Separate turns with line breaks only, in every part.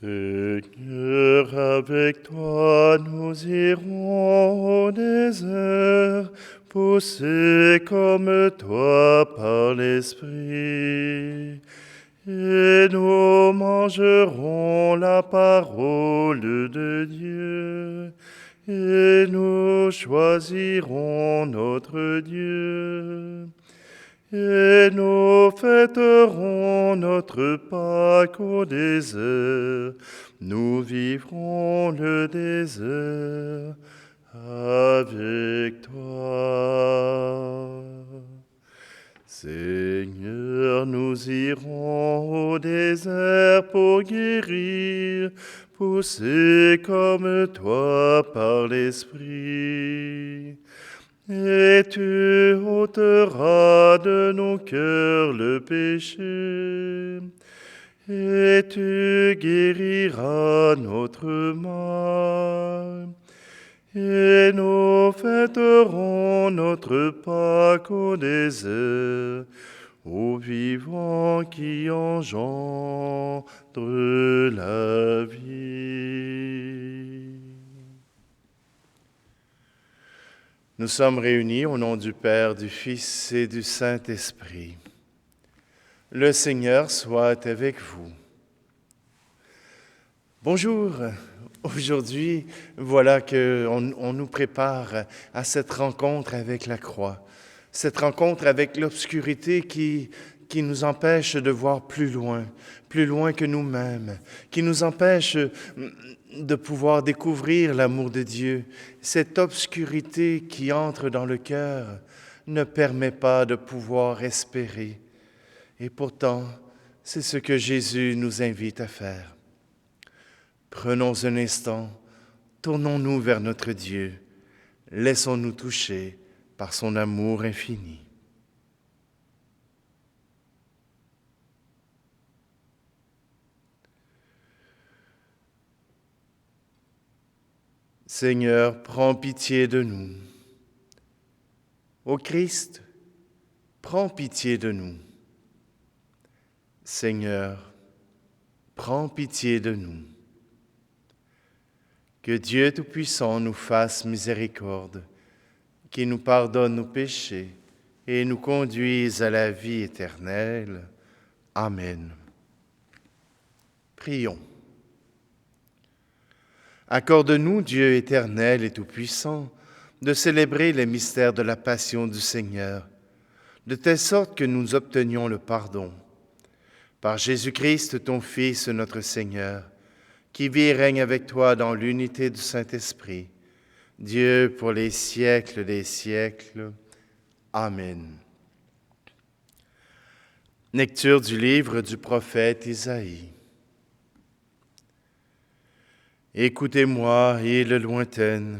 Seigneur, avec toi nous irons au désert, poussés comme toi par l'Esprit. Et nous mangerons la parole de Dieu, et nous choisirons notre Dieu. Et nous fêterons notre Pâques au désert, nous vivrons le désert avec toi. Seigneur, nous irons au désert pour guérir, poussés comme toi par l'Esprit. Et tu ôteras de nos cœurs le péché, et tu guériras notre mal. Et nous fêterons notre Pâques au désert, au vivant qui engendre la vie. Nous sommes réunis au nom du Père, du Fils et du Saint-Esprit. Le Seigneur soit avec vous. Bonjour. Aujourd'hui, voilà qu'on nous prépare à cette rencontre avec la croix, cette rencontre avec l'obscurité qui nous empêche de voir plus loin que nous-mêmes, qui nous empêche de pouvoir découvrir l'amour de Dieu. Cette obscurité qui entre dans le cœur ne permet pas de pouvoir espérer. Et pourtant, c'est ce que Jésus nous invite à faire. Prenons un instant, tournons-nous vers notre Dieu, laissons-nous toucher par son amour infini. Seigneur, prends pitié de nous. Ô Christ, prends pitié de nous. Seigneur, prends pitié de nous. Que Dieu Tout-Puissant nous fasse miséricorde, qu'il nous pardonne nos péchés et nous conduise à la vie éternelle. Amen. Prions. Accorde-nous, Dieu éternel et tout-puissant, de célébrer les mystères de la passion du Seigneur, de telle sorte que nous obtenions le pardon. Par Jésus-Christ, ton Fils, notre Seigneur, qui vit et règne avec toi dans l'unité du Saint-Esprit, Dieu pour les siècles des siècles. Amen. Lecture du livre du prophète Isaïe. Écoutez-moi, îles lointaines,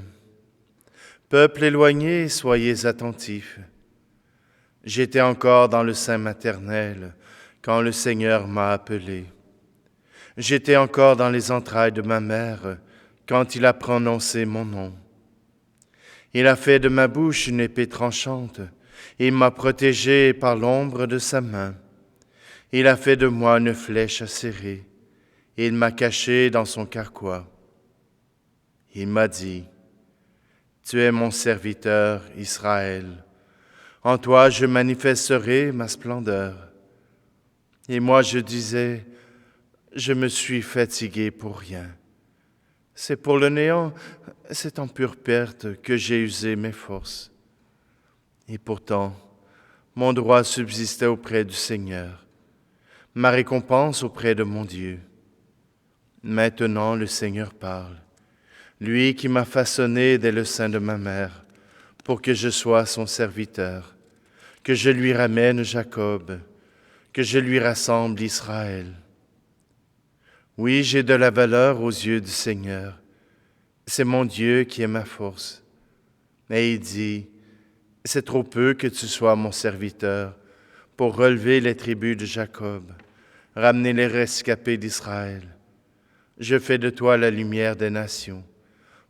peuple éloigné, soyez attentifs. J'étais encore dans le sein maternel quand le Seigneur m'a appelé. J'étais encore dans les entrailles de ma mère quand il a prononcé mon nom. Il a fait de ma bouche une épée tranchante, il m'a protégé par l'ombre de sa main. Il a fait de moi une flèche acérée, il m'a caché dans son carquois. Il m'a dit, « Tu es mon serviteur, Israël. En toi je manifesterai ma splendeur. » Et moi je disais, « Je me suis fatigué pour rien. C'est pour le néant, c'est en pure perte que j'ai usé mes forces. » Et pourtant, mon droit subsistait auprès du Seigneur, ma récompense auprès de mon Dieu. Maintenant le Seigneur parle. Lui qui m'a façonné dès le sein de ma mère, pour que je sois son serviteur, que je lui ramène Jacob, que je lui rassemble Israël. Oui, j'ai de la valeur aux yeux du Seigneur. C'est mon Dieu qui est ma force. Et il dit, c'est trop peu que tu sois mon serviteur pour relever les tribus de Jacob, ramener les rescapés d'Israël. Je fais de toi la lumière des nations,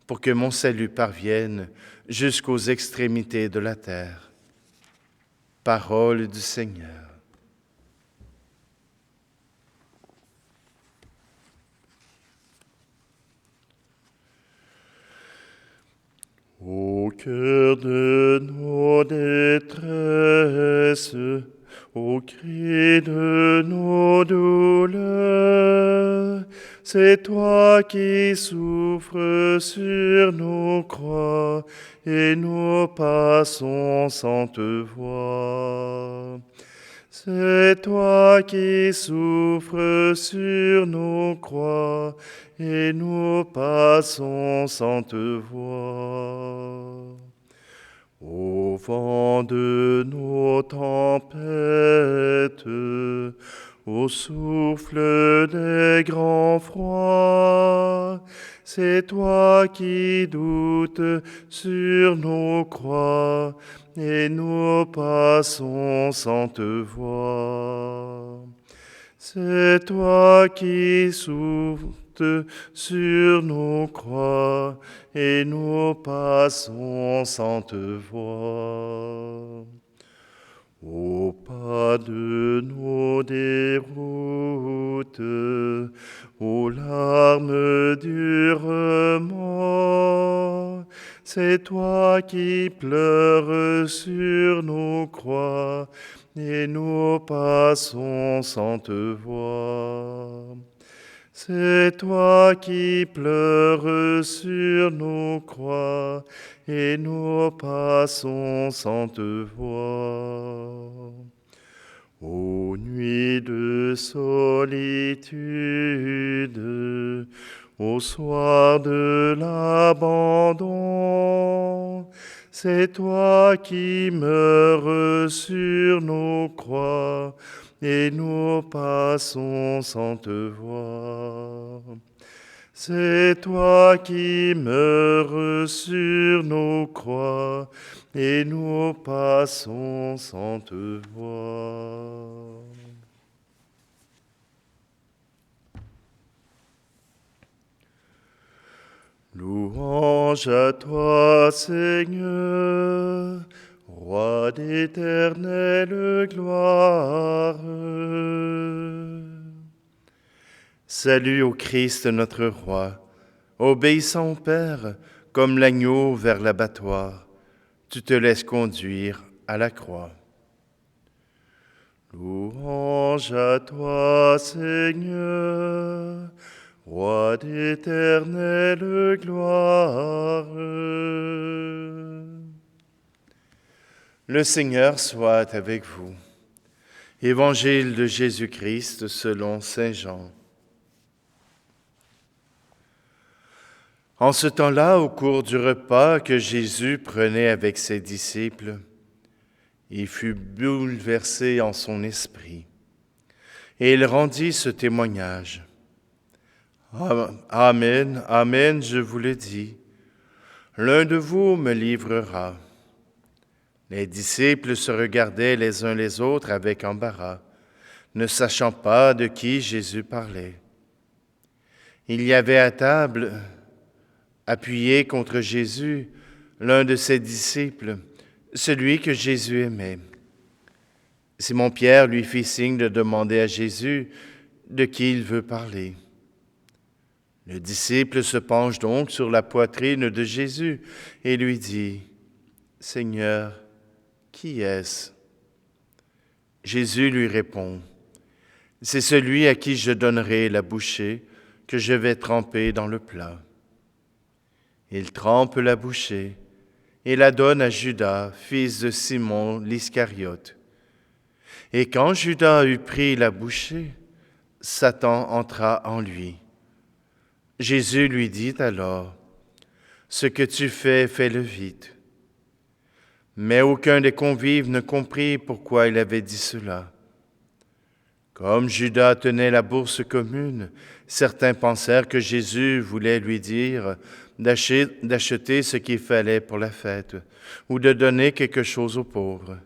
pour que mon salut parvienne jusqu'aux extrémités de la terre. Parole du Seigneur. cœur de nos détresses, au cri de nos douleurs, c'est toi qui souffres sur nos croix, et nous passons sans te voir. C'est toi qui souffres sur nos croix, et nous passons sans te voir. Au vent de nos tempêtes, au souffle des grands froids, c'est toi qui doutes sur nos croix, et nous passons sans te voir. C'est toi qui souffles sur nos croix, et nous passons sans te voir. Au pas de nos déroutes, aux larmes durement, c'est toi qui pleures sur nos croix, et nous passons sans te voir. C'est toi qui pleures sur nos croix, et nous passons sans te voir. Ô nuit de solitude, au soir de l'abandon, c'est toi qui meurs sur nos croix, et nous passons sans te voir. C'est toi qui meurs sur nos croix, et nous passons sans te voir. Louange à toi, Seigneur, Roi d'éternelle gloire. Salut au Christ notre Roi, obéissant au Père, comme l'agneau vers l'abattoir, tu te laisses conduire à la croix. Louange à toi, Seigneur, Roi d'éternelle gloire. Le Seigneur soit avec vous. Évangile de Jésus-Christ selon saint Jean. En ce temps-là, au cours du repas que Jésus prenait avec ses disciples, il fut bouleversé en son esprit, et il rendit ce témoignage. Amen, amen, je vous le dis, l'un de vous me livrera. Les disciples se regardaient les uns les autres avec embarras, ne sachant pas de qui Jésus parlait. Il y avait à table, appuyé contre Jésus, l'un de ses disciples, celui que Jésus aimait. Simon-Pierre lui fit signe de demander à Jésus de qui il veut parler. Le disciple se penche donc sur la poitrine de Jésus et lui dit, « Seigneur, qui est-ce » Jésus lui répond, « C'est celui à qui je donnerai la bouchée que je vais tremper dans le plat. » Il trempe la bouchée et la donne à Judas, fils de Simon l'Iscariote. Et quand Judas eut pris la bouchée, Satan entra en lui. Jésus lui dit alors, « Ce que tu fais, fais-le vite. » Mais aucun des convives ne comprit pourquoi il avait dit cela. Comme Judas tenait la bourse commune, certains pensèrent que Jésus voulait lui dire d'acheter ce qu'il fallait pour la fête, ou de donner quelque chose aux pauvres.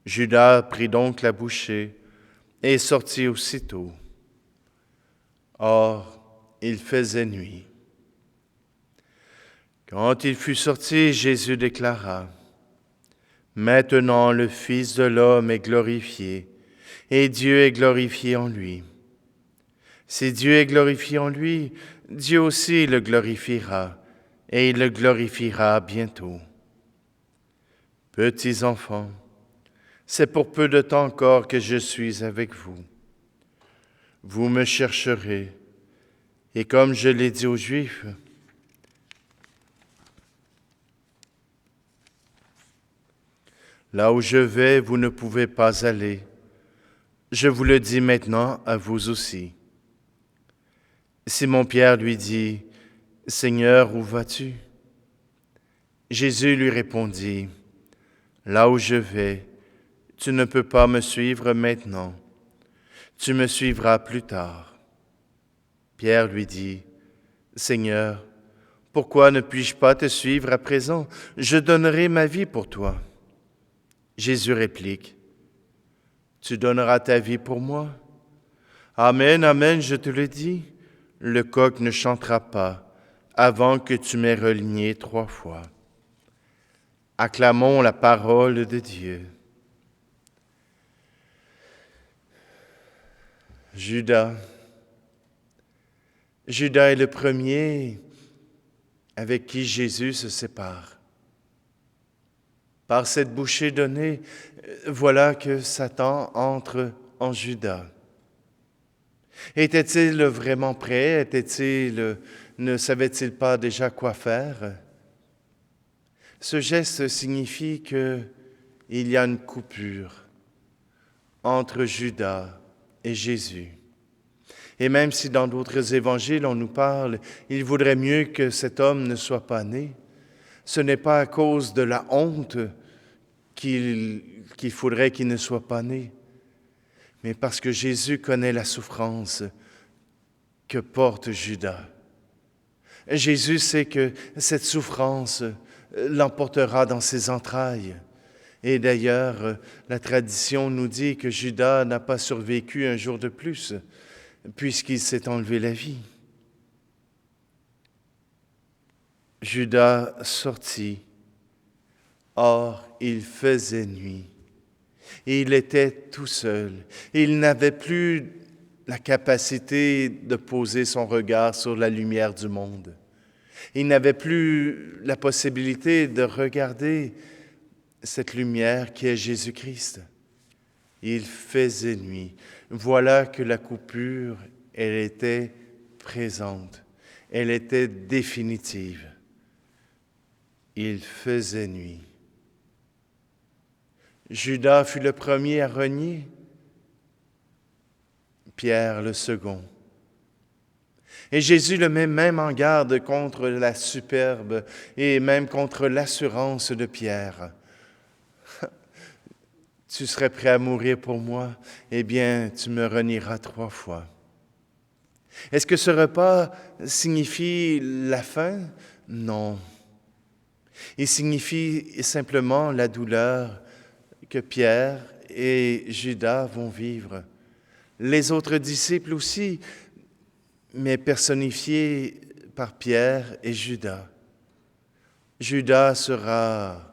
Judas prit donc la bouchée et sortit aussitôt. Or, il faisait nuit. Quand il fut sorti, Jésus déclara, « Maintenant le Fils de l'homme est glorifié, et Dieu est glorifié en lui. Si Dieu est glorifié en lui, Dieu aussi le glorifiera, et il le glorifiera bientôt. Petits enfants, c'est pour peu de temps encore que je suis avec vous. Vous me chercherez, et comme je l'ai dit aux Juifs, là où je vais, vous ne pouvez pas aller. Je vous le dis maintenant à vous aussi. Simon-Pierre lui dit, « Seigneur, où vas-tu » Jésus lui répondit, « Là où je vais, tu ne peux pas me suivre maintenant. Tu me suivras plus tard. » Pierre lui dit, « Seigneur, pourquoi ne puis-je pas te suivre à présent? Je donnerai ma vie pour toi. » Jésus réplique, « Tu donneras ta vie pour moi? Amen, amen, je te le dis, le coq ne chantera pas avant que tu m'aies renié 3 fois. » Acclamons la parole de Dieu. Judas est le premier avec qui Jésus se sépare. Par cette bouchée donnée, voilà que Satan entre en Judas. Était-il vraiment prêt? Ne savait-il pas déjà quoi faire? Ce geste signifie qu'il y a une coupure entre Judas et Jésus. Et même si dans d'autres évangiles on nous parle, il vaudrait mieux que cet homme ne soit pas né, ce n'est pas à cause de la honte qu'il faudrait qu'il ne soit pas né, mais parce que Jésus connaît la souffrance que porte Judas. Jésus sait que cette souffrance l'emportera dans ses entrailles. Et d'ailleurs, la tradition nous dit que Judas n'a pas survécu un jour de plus, puisqu'il s'est enlevé la vie. Judas sortit. Or, il faisait nuit. Et il était tout seul. Il n'avait plus la capacité de poser son regard sur la lumière du monde. Il n'avait plus la possibilité de regarder cette lumière qui est Jésus-Christ. Il faisait nuit. Voilà que la coupure, elle était présente. Elle était définitive. Il faisait nuit. Judas fut le premier à renier, Pierre le second. Et Jésus le met même en garde contre la superbe et même contre l'assurance de Pierre. Tu serais prêt à mourir pour moi, eh bien, tu me renieras 3 fois. Est-ce que ce repas signifie la fin? Non. Il signifie simplement la douleur que Pierre et Judas vont vivre. Les autres disciples aussi, mais personnifiés par Pierre et Judas. Judas sera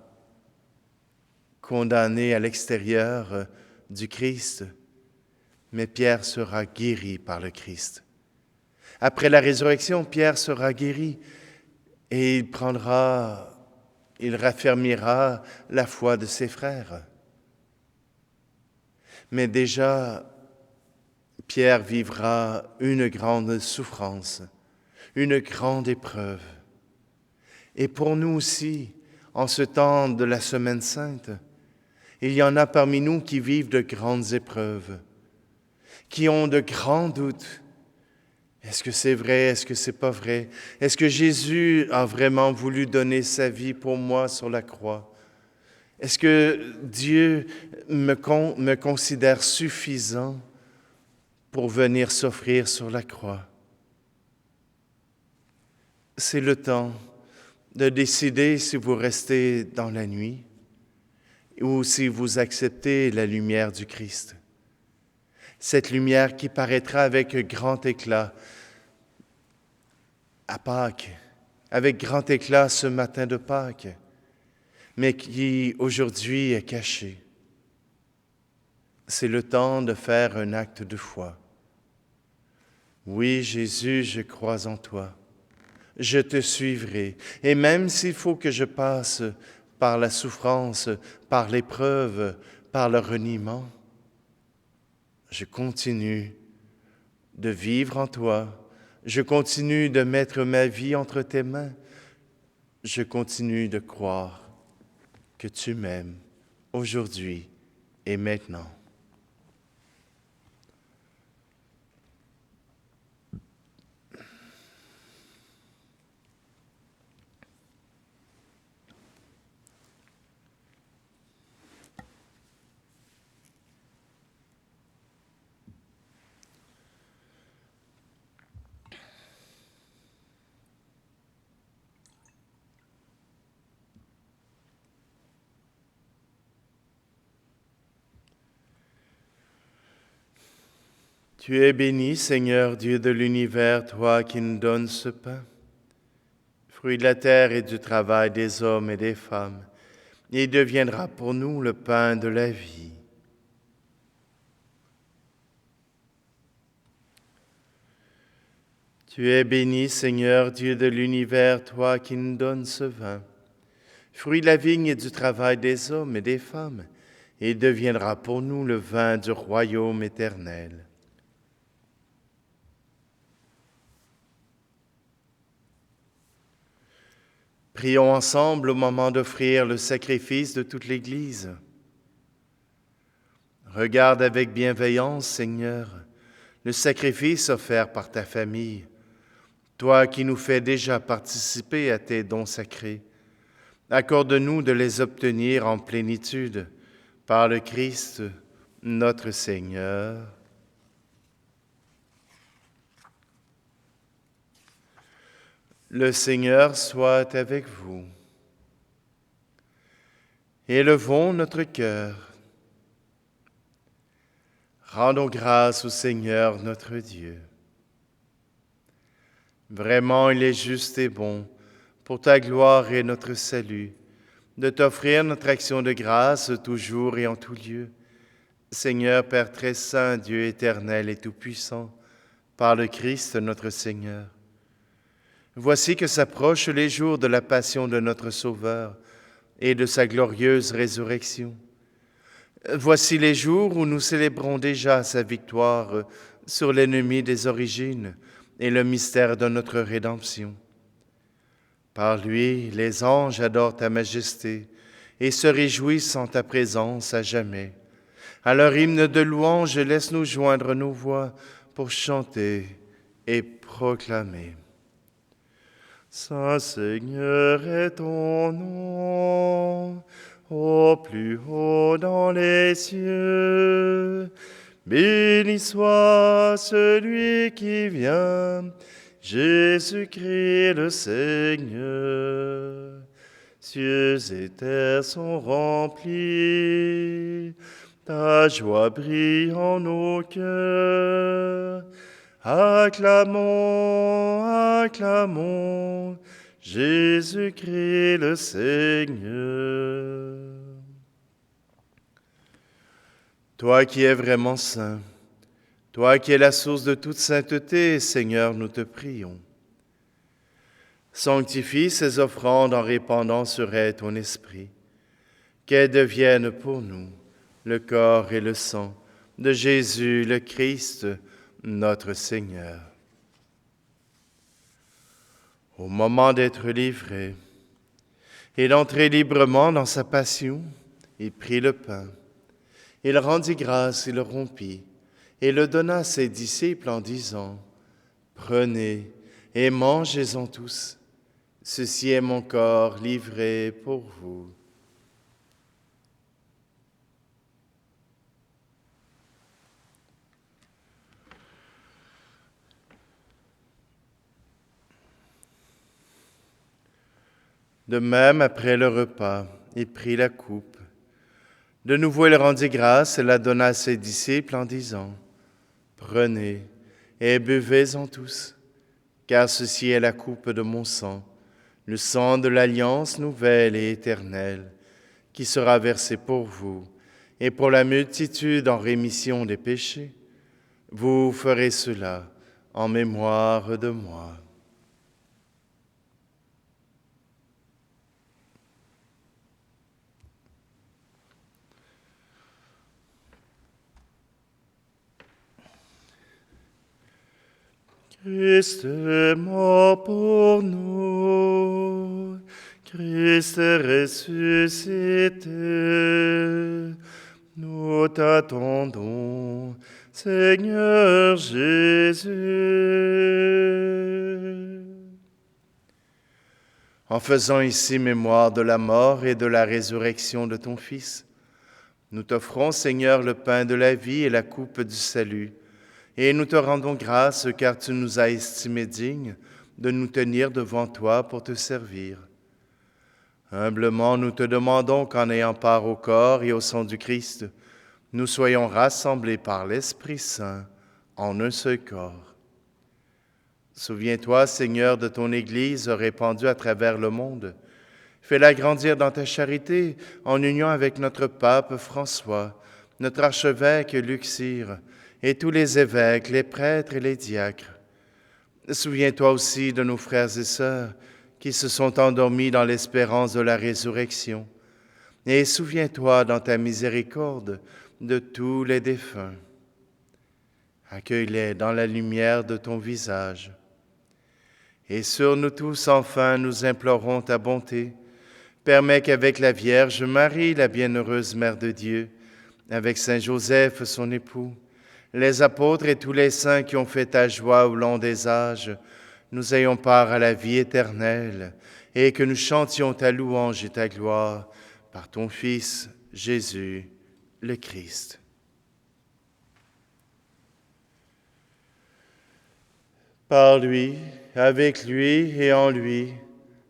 condamné à l'extérieur du Christ, mais Pierre sera guéri par le Christ. Après la résurrection, Pierre sera guéri et il raffermira la foi de ses frères. Mais déjà, Pierre vivra une grande souffrance, une grande épreuve. Et pour nous aussi, en ce temps de la Semaine Sainte, il y en a parmi nous qui vivent de grandes épreuves, qui ont de grands doutes. Est-ce que c'est vrai? Est-ce que c'est pas vrai? Est-ce que Jésus a vraiment voulu donner sa vie pour moi sur la croix? Est-ce que Dieu me considère suffisant pour venir s'offrir sur la croix? C'est le temps de décider si vous restez dans la nuit ou si vous acceptez la lumière du Christ. Cette lumière qui paraîtra avec grand éclat à Pâques, avec grand éclat ce matin de Pâques, mais qui aujourd'hui est cachée. C'est le temps de faire un acte de foi. Oui, Jésus, je crois en toi. Je te suivrai, et même s'il faut que je passe par la souffrance, par l'épreuve, par le reniement, je continue de vivre en toi. Je continue de mettre ma vie entre tes mains. Je continue de croire que tu m'aimes aujourd'hui et maintenant. Tu es béni, Seigneur Dieu de l'univers, toi qui nous donnes ce pain, fruit de la terre et du travail des hommes et des femmes. Il deviendra pour nous le pain de la vie. Tu es béni, Seigneur Dieu de l'univers, toi qui nous donnes ce vin, fruit de la vigne et du travail des hommes et des femmes. Il deviendra pour nous le vin du royaume éternel. Prions ensemble au moment d'offrir le sacrifice de toute l'Église. Regarde avec bienveillance, Seigneur, le sacrifice offert par ta famille, toi qui nous fais déjà participer à tes dons sacrés. Accorde-nous de les obtenir en plénitude par le Christ, notre Seigneur. Le Seigneur soit avec vous. Élevons notre cœur. Rendons grâce au Seigneur notre Dieu. Vraiment, il est juste et bon, pour ta gloire et notre salut, de t'offrir notre action de grâce toujours et en tout lieu. Seigneur Père très saint, Dieu éternel et tout-puissant, par le Christ notre Seigneur. Voici que s'approchent les jours de la passion de notre Sauveur et de sa glorieuse résurrection. Voici les jours où nous célébrons déjà sa victoire sur l'ennemi des origines et le mystère de notre rédemption. Par lui, les anges adorent ta majesté et se réjouissent en ta présence à jamais. À leur hymne de louange, laisse-nous joindre nos voix pour chanter et proclamer. Saint Seigneur est ton nom, au plus haut dans les cieux. Béni soit celui qui vient, Jésus-Christ le Seigneur. Cieux et terre sont remplis, ta joie brille en nos cœurs. Acclamons, acclamons, Jésus-Christ le Seigneur. Toi qui es vraiment saint, toi qui es la source de toute sainteté, Seigneur, nous te prions. Sanctifie ces offrandes en répandant sur elles ton esprit, qu'elles deviennent pour nous le corps et le sang de Jésus le Christ, notre Seigneur. Au moment d'être livré et d'entrer librement dans sa passion, il prit le pain. Il rendit grâce, il le rompit et le donna à ses disciples en disant : « Prenez et mangez-en tous. Ceci est mon corps livré pour vous. » De même, après le repas, il prit la coupe. De nouveau, il rendit grâce et la donna à ses disciples en disant : « Prenez et buvez-en tous, car ceci est la coupe de mon sang, le sang de l'alliance nouvelle et éternelle, qui sera versé pour vous et pour la multitude en rémission des péchés. Vous ferez cela en mémoire de moi. » Christ est mort pour nous, Christ est ressuscité, nous t'attendons, Seigneur Jésus. En faisant ici mémoire de la mort et de la résurrection de ton Fils, nous t'offrons, Seigneur, le pain de la vie et la coupe du salut, et nous te rendons grâce car tu nous as estimés dignes de nous tenir devant toi pour te servir. Humblement, nous te demandons qu'en ayant part au corps et au sang du Christ, nous soyons rassemblés par l'Esprit Saint en un seul corps. Souviens-toi, Seigneur, de ton Église répandue à travers le monde. Fais-la grandir dans ta charité en union avec notre pape François, notre archevêque Luxire, et tous les évêques, les prêtres et les diacres. Souviens-toi aussi de nos frères et sœurs qui se sont endormis dans l'espérance de la résurrection. Et souviens-toi dans ta miséricorde de tous les défunts. Accueille-les dans la lumière de ton visage. Et sur nous tous, enfin, nous implorons ta bonté. Permets qu'avec la Vierge Marie, la bienheureuse Mère de Dieu, avec Saint Joseph, son époux, les apôtres et tous les saints qui ont fait ta joie au long des âges, nous ayons part à la vie éternelle et que nous chantions ta louange et ta gloire par ton Fils, Jésus, le Christ. Par lui, avec lui et en lui,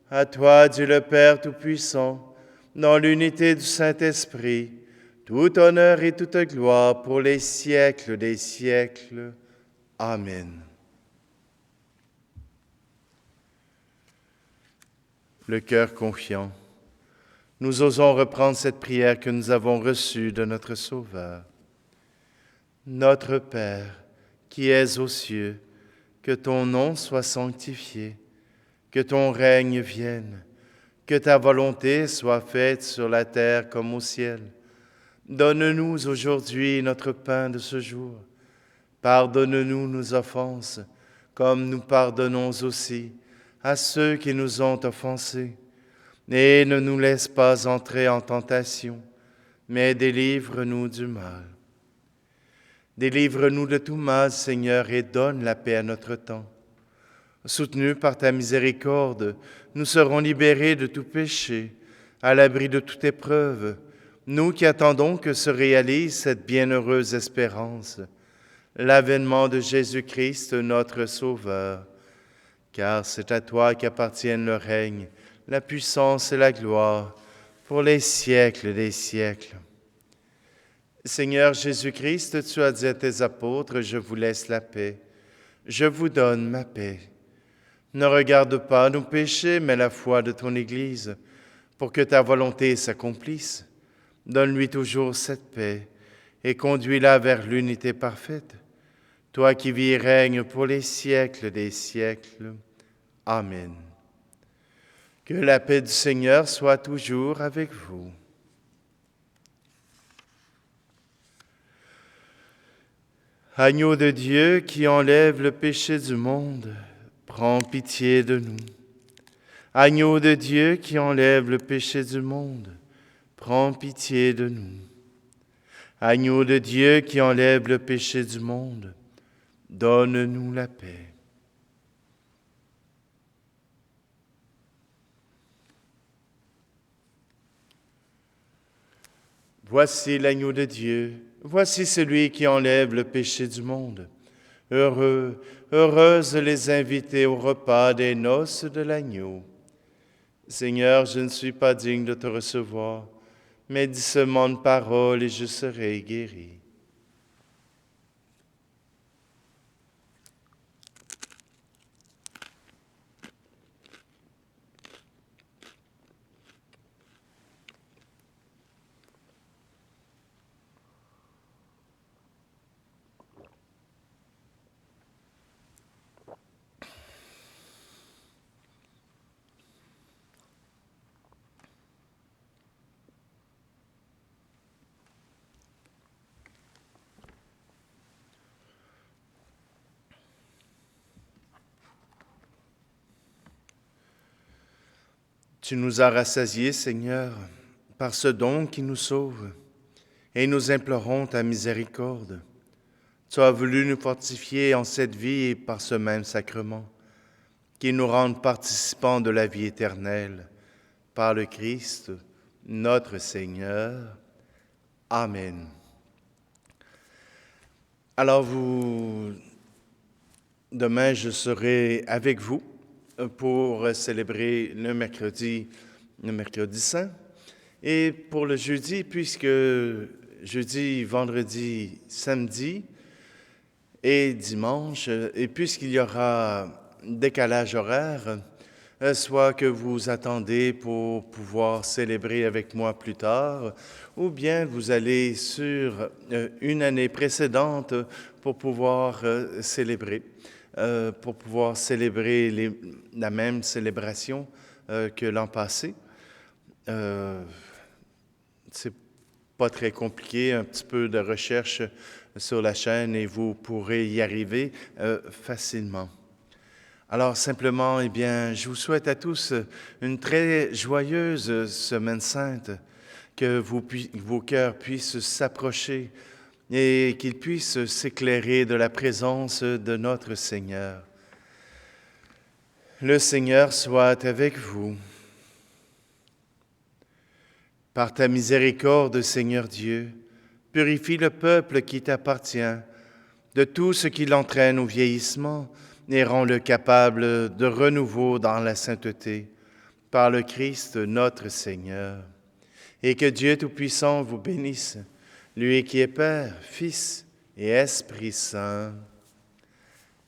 à toi, Dieu le Père Tout-Puissant, dans l'unité du Saint-Esprit, tout honneur et toute gloire pour les siècles des siècles. Amen. Le cœur confiant, nous osons reprendre cette prière que nous avons reçue de notre Sauveur. Notre Père, qui es aux cieux, que ton nom soit sanctifié, que ton règne vienne, que ta volonté soit faite sur la terre comme au ciel. Donne-nous aujourd'hui notre pain de ce jour. Pardonne-nous nos offenses, comme nous pardonnons aussi à ceux qui nous ont offensés. Et ne nous laisse pas entrer en tentation, mais délivre-nous du mal. Délivre-nous de tout mal, Seigneur, et donne la paix à notre temps. Soutenus par ta miséricorde, nous serons libérés de tout péché, à l'abri de toute épreuve, nous qui attendons que se réalise cette bienheureuse espérance, l'avènement de Jésus-Christ, notre Sauveur. Car c'est à toi qu'appartiennent le règne, la puissance et la gloire, pour les siècles des siècles. Seigneur Jésus-Christ, tu as dit à tes apôtres, je vous laisse la paix, je vous donne ma paix. Ne regarde pas nos péchés, mais la foi de ton Église, pour que ta volonté s'accomplisse. Donne-lui toujours cette paix et conduis-la vers l'unité parfaite. Toi qui vis et règnes pour les siècles des siècles. Amen. Que la paix du Seigneur soit toujours avec vous. Agneau de Dieu qui enlève le péché du monde, prends pitié de nous. Agneau de Dieu qui enlève le péché du monde, prends pitié de nous. Agneau de Dieu qui enlève le péché du monde, donne-nous la paix. Voici l'agneau de Dieu, voici celui qui enlève le péché du monde. Heureux, heureuses les invités au repas des noces de l'agneau. Seigneur, je ne suis pas digne de te recevoir, mais dis seulement une parole et je serai guéri. Tu nous as rassasiés, Seigneur, par ce don qui nous sauve, et nous implorons ta miséricorde. Tu as voulu nous fortifier en cette vie par ce même sacrement, qui nous rende participants de la vie éternelle, par le Christ, notre Seigneur. Amen. Alors demain, je serai avec vous pour célébrer le mercredi saint. Et pour le jeudi, puisque jeudi, vendredi, samedi et dimanche, et puisqu'il y aura décalage horaire, soit que vous attendez pour pouvoir célébrer avec moi plus tard, ou bien vous allez sur une année précédente pour pouvoir célébrer la même célébration que l'an passé. C'est pas très compliqué, un petit peu de recherche sur la chaîne et vous pourrez y arriver facilement. Alors simplement, je vous souhaite à tous une très joyeuse semaine sainte, que vos cœurs puissent s'approcher et qu'ils puissent s'éclairer de la présence de notre Seigneur. Le Seigneur soit avec vous. Par ta miséricorde, Seigneur Dieu, purifie le peuple qui t'appartient de tout ce qui l'entraîne au vieillissement et rends-le capable de renouveau dans la sainteté, par le Christ notre Seigneur. Et que Dieu Tout-Puissant vous bénisse, lui qui est Père, Fils et Esprit Saint.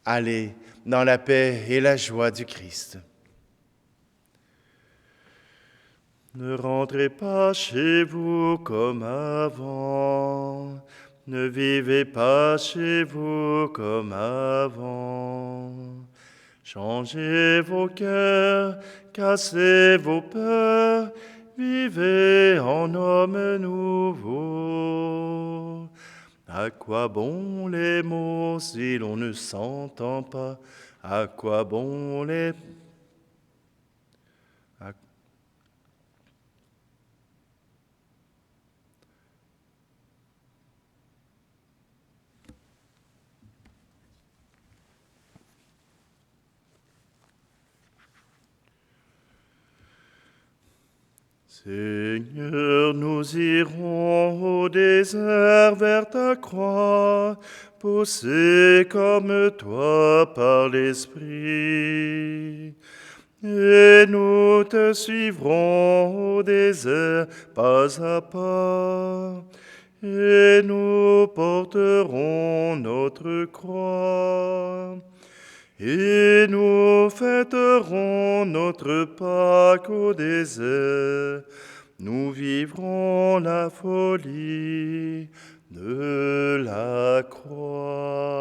Allez dans la paix et la joie du Christ. Ne rentrez pas chez vous comme avant, ne vivez pas chez vous comme avant. Changez vos cœurs, cassez vos peurs, vivez en homme nouveau. À quoi bon les mots si l'on ne s'entend pas? À quoi bon les... Seigneur, nous irons au désert vers ta croix, poussés comme toi par l'Esprit. Et nous te suivrons au désert pas à pas, et nous porterons notre croix. Et nous fêterons notre Pâques au désert, nous vivrons la folie de la croix.